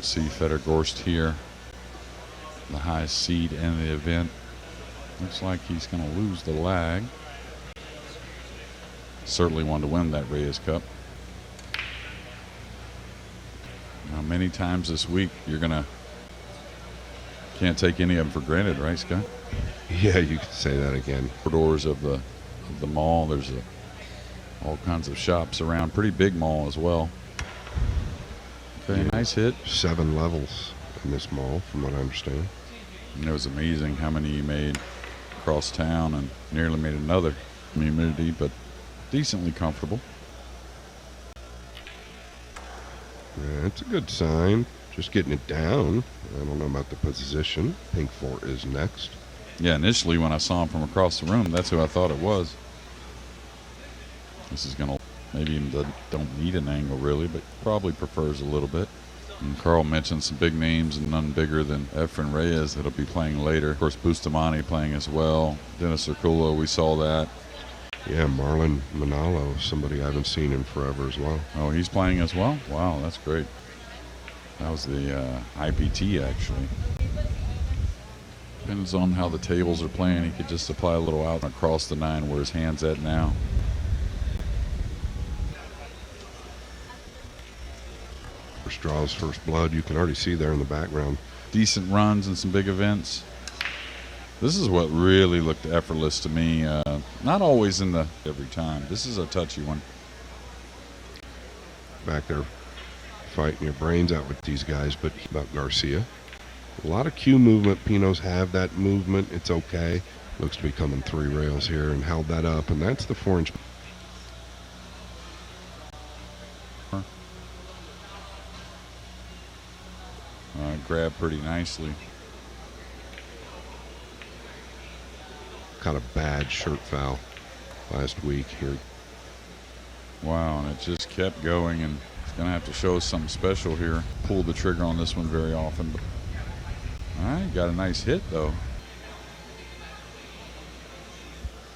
see Fedor Gorst here, the highest seed in the event. Looks like he's going to lose the lag. Certainly wanted to win that Reyes Cup. Now, many times this week, can't take any of them for granted, right, Scott? Yeah, you could say that again. Corridors of the mall. There's all kinds of shops around. Pretty big mall as well. Okay, yeah. Nice hit. 7 levels in this mall, from what I understand. And it was amazing how many he made across town, and nearly made another. Humidity, but decently comfortable. Yeah, it's a good sign. Just getting it down. I don't know about the position. Pink 4 is next. Yeah, initially when I saw him from across the room, that's who I thought it was. This is going to, maybe even don't need an angle really, but probably prefers a little bit. And Carl mentioned some big names, and none bigger than Efren Reyes that'll be playing later. Of course, Bustamante playing as well. Dennis Circulo, we saw that. Yeah, Marlon Manalo, somebody I haven't seen in forever as well. Oh, he's playing as well? Wow, that's great. That was the IPT, actually. Depends on how the tables are playing. He could just apply a little out across the 9 where his hand's at now. First draws, first blood. You can already see there in the background. Decent runs in some big events. This is what really looked effortless to me. Not always in the every time. This is a touchy one. Back there fighting your brains out with these guys, but about Garcia. A lot of cue movement. Pinos have that movement. It's okay. Looks to be coming 3 rails here and held that up, and that's the 4-inch. Grabbed pretty nicely. Caught a bad shirt foul last week here. Wow, and it just kept going, and it's going to have to show us something special here. Pulled the trigger on this one very often. But all right, got a nice hit, though.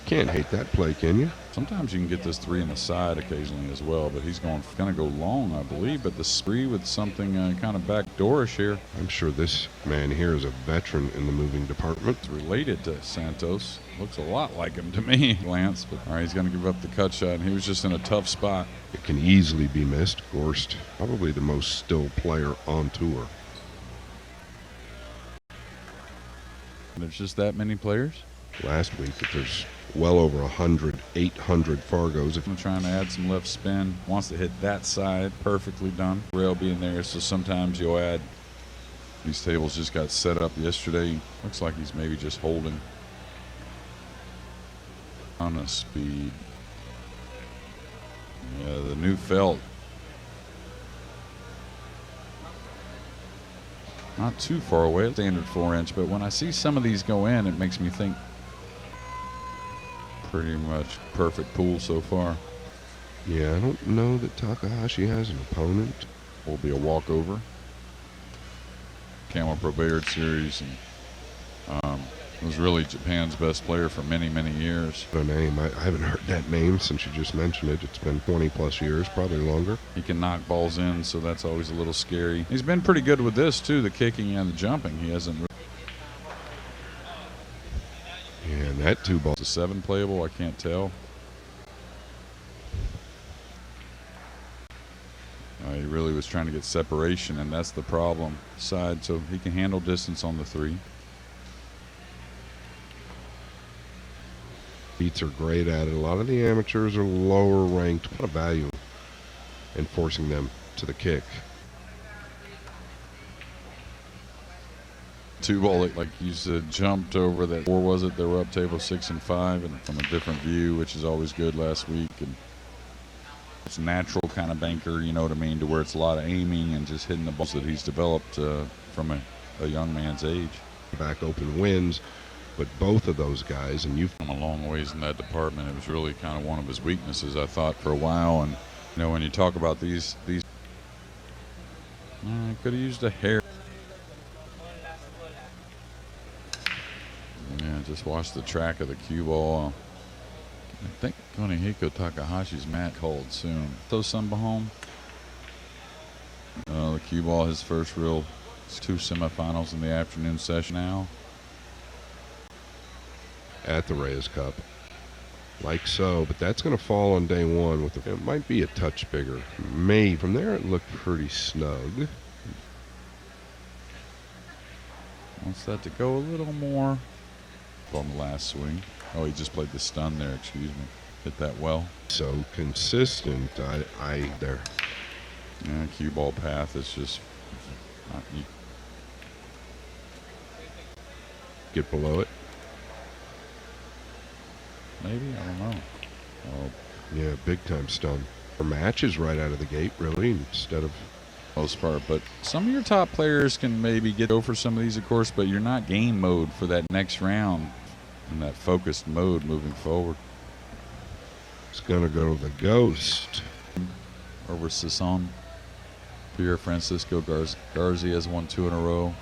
Can't hate that play, can you? Sometimes you can get this 3 in the side occasionally as well, but he's going to go long, I believe. But the spree with something kind of backdoorish here. I'm sure this man here is a veteran in the moving department. It's related to Santos. Looks a lot like him to me, Lance. But all right, he's going to give up the cut shot, and he was just in a tough spot. It can easily be missed. Gorst, probably the most still player on tour. There's just that many players? Last week, that there's well over 100, 800 Fargos. I'm trying to add some left spin. Wants to hit that side. Perfectly done. Rail being there, so sometimes you'll add. These tables just got set up yesterday. Looks like he's maybe just holding on a speed. Yeah, the new felt. Not too far away, standard 4-inch, but when I see some of these go in, it makes me think pretty much perfect pool so far. Yeah, I don't know that Takahashi has an opponent. Will be a walkover. Camel Pro Bayard Series, and was really Japan's best player for many, many years. A name, I haven't heard that name since you just mentioned it. It's been 20 plus years, probably longer. He can knock balls in, so that's always a little scary. He's been pretty good with this too, the kicking and the jumping. He hasn't. Yeah, and that 2 ball. Is a 7 playable? I can't tell. He really was trying to get separation, and that's the problem side, so he can handle distance on the 3. Beats are great at it. A lot of the amateurs are lower ranked. What a value in forcing them to the kick. 2 ball, like you said, jumped over that 4, was it? They were up table 6 and 5, and from a different view, which is always good last week. And it's natural kind of banker, you know what I mean, to where it's a lot of aiming and just hitting the balls that he's developed from a young man's age. Back open wins, but both of those guys, and you've come a long ways in that department. It was really kind of one of his weaknesses, I thought, for a while. And you know, when you talk about these, I could have used a hair. Yeah, just watch the track of the cue ball. I think Konihiko Takahashi's mat called soon. Throw some home. The cue ball, his first real 2 semifinals in the afternoon session now. At the Reyes Cup. Like so, but that's going to fall on day one. It might be a touch bigger. May from there it looked pretty snug. Wants that to go a little more on the last swing. Oh, he just played the stun there, excuse me. Hit that well. So consistent. I there. Yeah, cue ball path is just you Get below it. maybe, I don't know. Oh, Yeah, big time stun. For matches right out of the gate, really, instead of most part, but some of your top players can maybe go for some of these, of course, but you're not game mode for that next round in that focused mode moving forward. it's going to go to the Ghost. Over Sison. Pierre Francisco Garcia has won 2 in a row.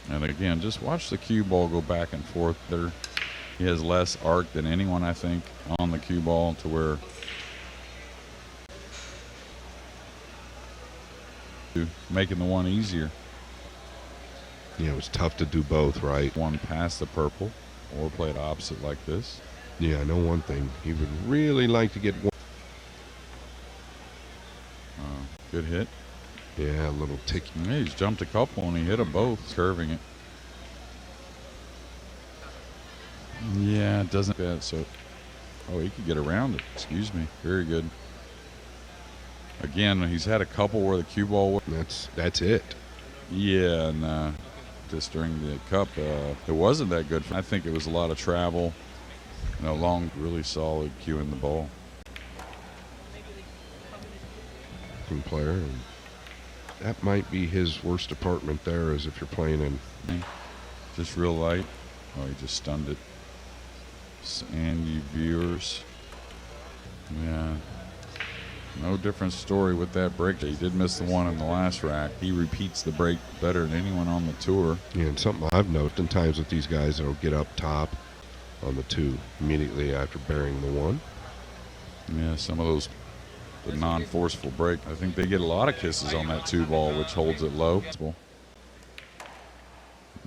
And again, just watch the cue ball go back and forth there. He has less arc than anyone, I think, on the cue ball, to where making the one easier. Yeah, it was tough to do both, right? One past the purple or play it opposite like this. Yeah, I know one thing. He would really like to get one. Good hit. Yeah, a little ticky. Yeah, he's jumped a couple and he hit them both, curving it. Yeah, it doesn't fit. So, oh, he could get around it. Excuse me. Very good. Again, he's had a couple where the cue ball. That's it. Yeah, and just during the cup, it wasn't that good. I think it was a lot of travel. Long, really solid cueing the ball. Player, and that might be his worst department there, is if you're playing in. Just real light. Oh, he just stunned it. And you viewers. Yeah. No different story with that break. He did miss the one in the last rack. He repeats the break better than anyone on the tour. Yeah, and something I've noticed in times with these guys, that'll get up top on the 2 immediately after burying the 1. Yeah, some of those, the non-forceful break. I think they get a lot of kisses on that 2 ball, which holds it low.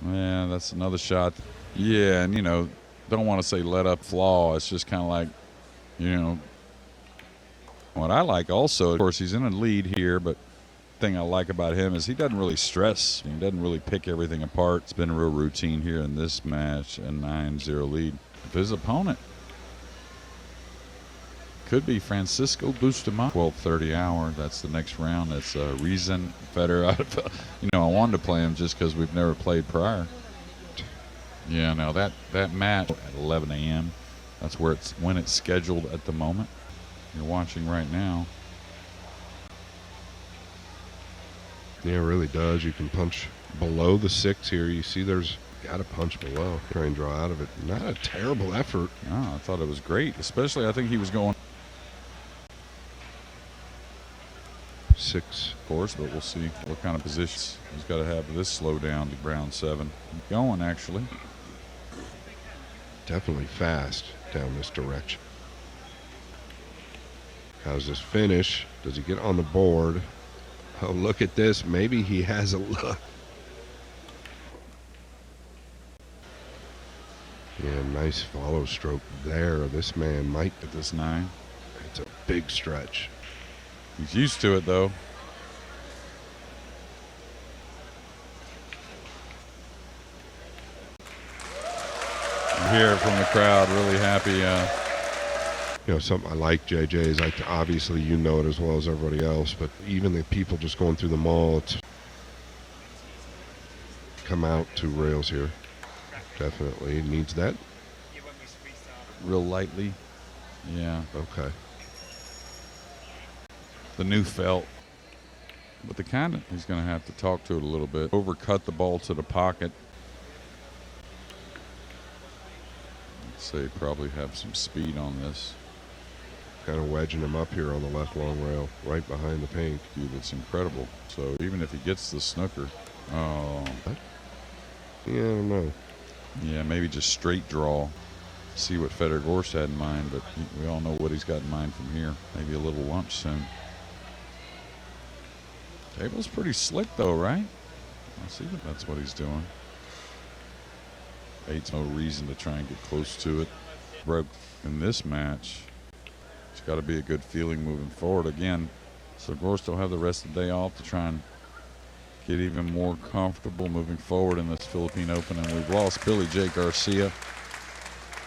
Yeah, that's another shot. Yeah, and don't want to say let up flaw. It's just kind of like, what I like also, of course, he's in a lead here, but the thing I like about him is he doesn't really stress. He doesn't really pick everything apart. It's been a real routine here in this match, a 9-0 lead. If his opponent could be Francisco Bustamante. 12:30 hour. That's the next round. That's Reason Fedor. I wanted to play him just because we've never played prior. Yeah, now that match at 11 a.m. That's when it's scheduled at the moment. You're watching right now. Yeah, it really does. You can punch below the 6 here. You see there's got to punch below. Try and draw out of it. Not a terrible effort. No, I thought it was great. Especially I think he was going 6. of course, but we'll see what kind of positions he's got to have this slow down to round 7. Going, actually. Definitely fast down this direction. How's this finish? Does he get on the board? Oh, look at this. Maybe he has a look. Yeah, nice follow stroke there. This man might At this 9. It's a big stretch. He's used to it, though. You hear it from the crowd, really happy. Something I like, JJ, is obviously you know it as well as everybody else, but even the people just going through the mall, it's come out 2 rails here. Definitely needs that. Real lightly. Yeah. Okay. The new felt. But he's going to have to talk to it a little bit. Overcut the ball to the pocket. I'd say probably have some speed on this. Kind of wedging him up here on the left long rail, right behind the pink. Dude, that's incredible. So even if he gets the snooker, oh. Yeah, I don't know. Yeah, maybe just straight draw. See what Fedor Gorst had in mind, but we all know what he's got in mind from here. Maybe a little lunch soon. Table's pretty slick though, right? I see that that's what he's doing. 8's no reason to try and get close to it. Broke in this match. It's got to be a good feeling moving forward again. So Gorst will have the rest of the day off to try and get even more comfortable moving forward in this Philippine Open. And we've lost Billy Jay Garcia.